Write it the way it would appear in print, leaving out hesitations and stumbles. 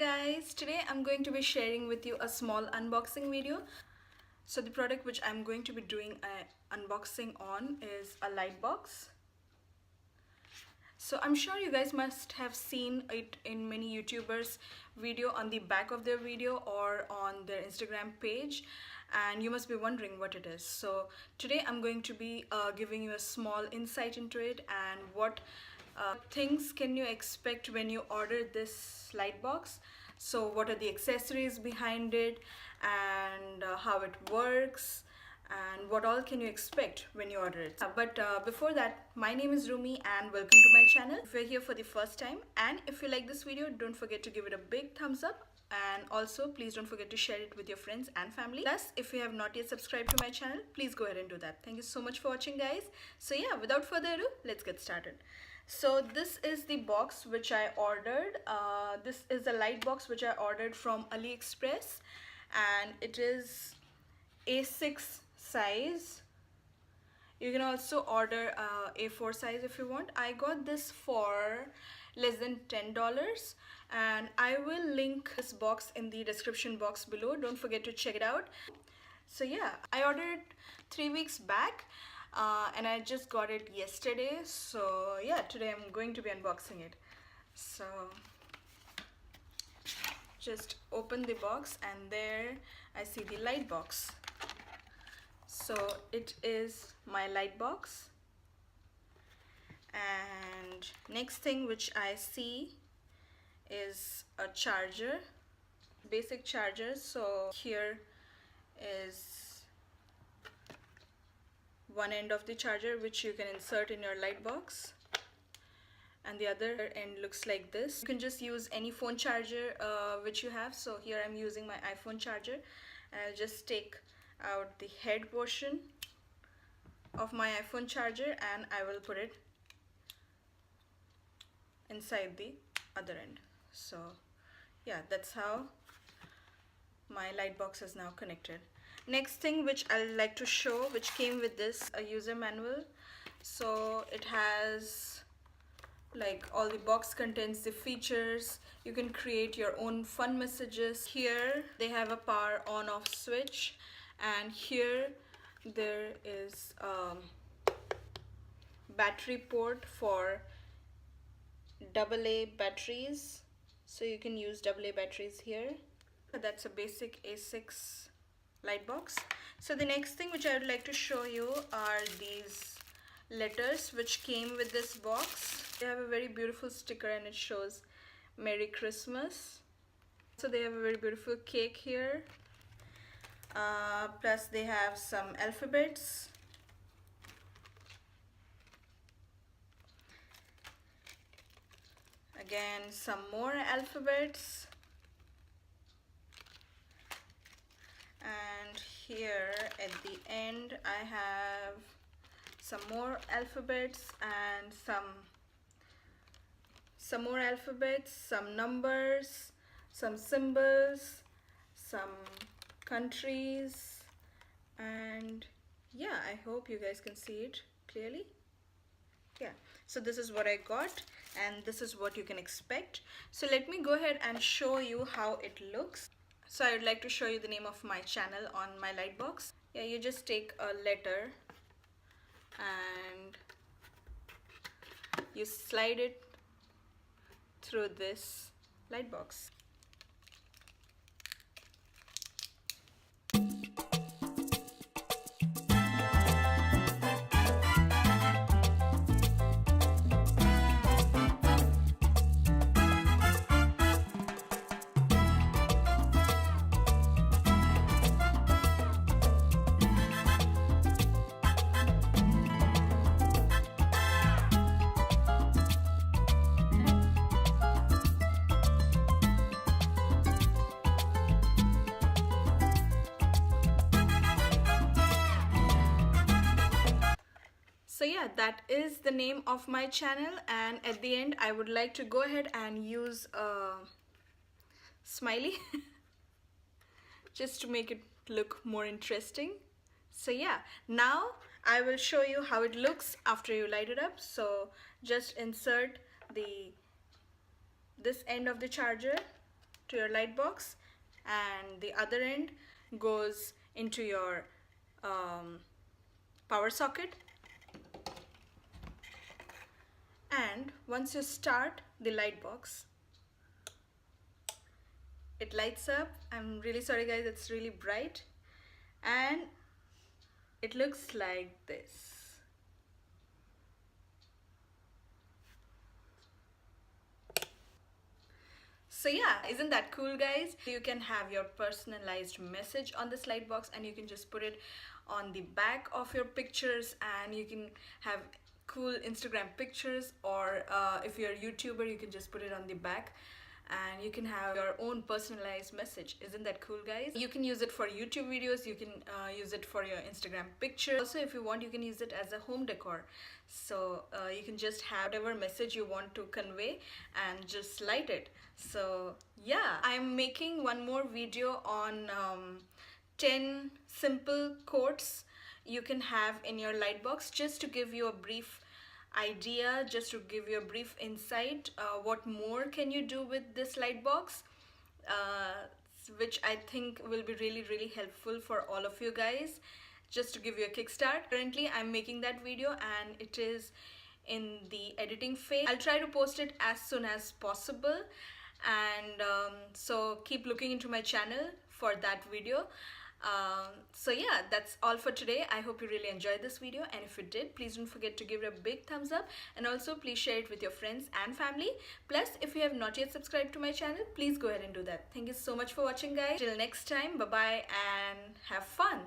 guys, today I'm going to be sharing with you a small unboxing video. So the product which I'm going to be doing an unboxing on is a light box. So I'm sure you guys must have seen it in many YouTubers video on the back of their video or on their Instagram page, and you must be wondering what it is. So today I'm going to be giving you a small insight into it and what things can you expect when you order this light box. So what are the accessories behind it, and how it works, and what all can you expect when you order it. But before that, my name is Rumi and welcome to my channel. If you're here for the first time and if you like this video, don't forget to give it a big thumbs up, and also please don't forget to share it with your friends and family. Plus, if you have not yet subscribed to my channel, please go ahead and do that. Thank you so much for watching, guys. So yeah, without further ado, let's get started. So this is the box which I ordered. This is a light box which I ordered from AliExpress, and it is A6 size. You can also order A4 size if you want. I got this for less than $10, and I will link this box in the description box below. Don't forget to check it out. So yeah, I ordered it 3 weeks back, and I just got it yesterday. So yeah, today I'm going to be unboxing it. So just open the box, and there I see the light box. So it is my light box, and next thing which I see is a charger, basic charger. So here is one end of the charger which you can insert in your light box, and the other end looks like this. You can just use any phone charger which you have. So here I'm using my iPhone charger, and I'll just take out the head portion of my iPhone charger and I will put it inside the other end. So yeah, that's how my light box is now connected. Next thing which I like to show, which came with this, a user manual. So it has, like, all the box contains the features. You can create your own fun messages. Here they have a power on off switch, and here there is battery port for AA batteries, so you can use AA batteries here. That's a basic A6 light box. So the next thing which I would like to show you are these letters which came with this box. They have a very beautiful sticker and it shows Merry Christmas. So they have a very beautiful cake here. Plus they have some alphabets. Again, some more alphabets. And here at the end I have some more alphabets and some more alphabets, some numbers, some symbols, some countries, and yeah, I hope you guys can see it clearly. Yeah, so this is what I got, and this is what you can expect. So let me go ahead and show you how it looks. So I would like to show you the name of my channel on my light box. Yeah, you just take a letter and you slide it through this light box. So yeah, that is the name of my channel, and at the end I would like to go ahead and use a smiley just to make it look more interesting. So yeah, now I will show you how it looks after you light it up. So just insert this end of the charger to your light box, and the other end goes into your power socket. And once you start the light box, it lights up. I'm really sorry guys, it's really bright, and it looks like this. So yeah, isn't that cool guys? You can have your personalized message on this light box, and you can just put it on the back of your pictures, and you can have cool Instagram pictures, or if you're a YouTuber, you can just put it on the back and you can have your own personalized message. Isn't that cool guys? You can use it for YouTube videos, you can use it for your Instagram pictures. Also, if you want, you can use it as a home decor. So you can just have whatever message you want to convey and just light it. So yeah, I'm making one more video on 10 simple quotes you can have in your light box, just to give you a brief idea, just to give you a brief insight. What more can you do with this light box, which I think will be really helpful for all of you guys, just to give you a kickstart. Currently I'm making that video and it is in the editing phase. I'll try to post it as soon as possible, and so keep looking into my channel for that video. So yeah, that's all for today. I hope you really enjoyed this video, and if you did, please don't forget to give it a big thumbs up, and also please share it with your friends and family. Plus, if you have not yet subscribed to my channel, please go ahead and do that. Thank you so much for watching guys. Till next time, bye bye and have fun.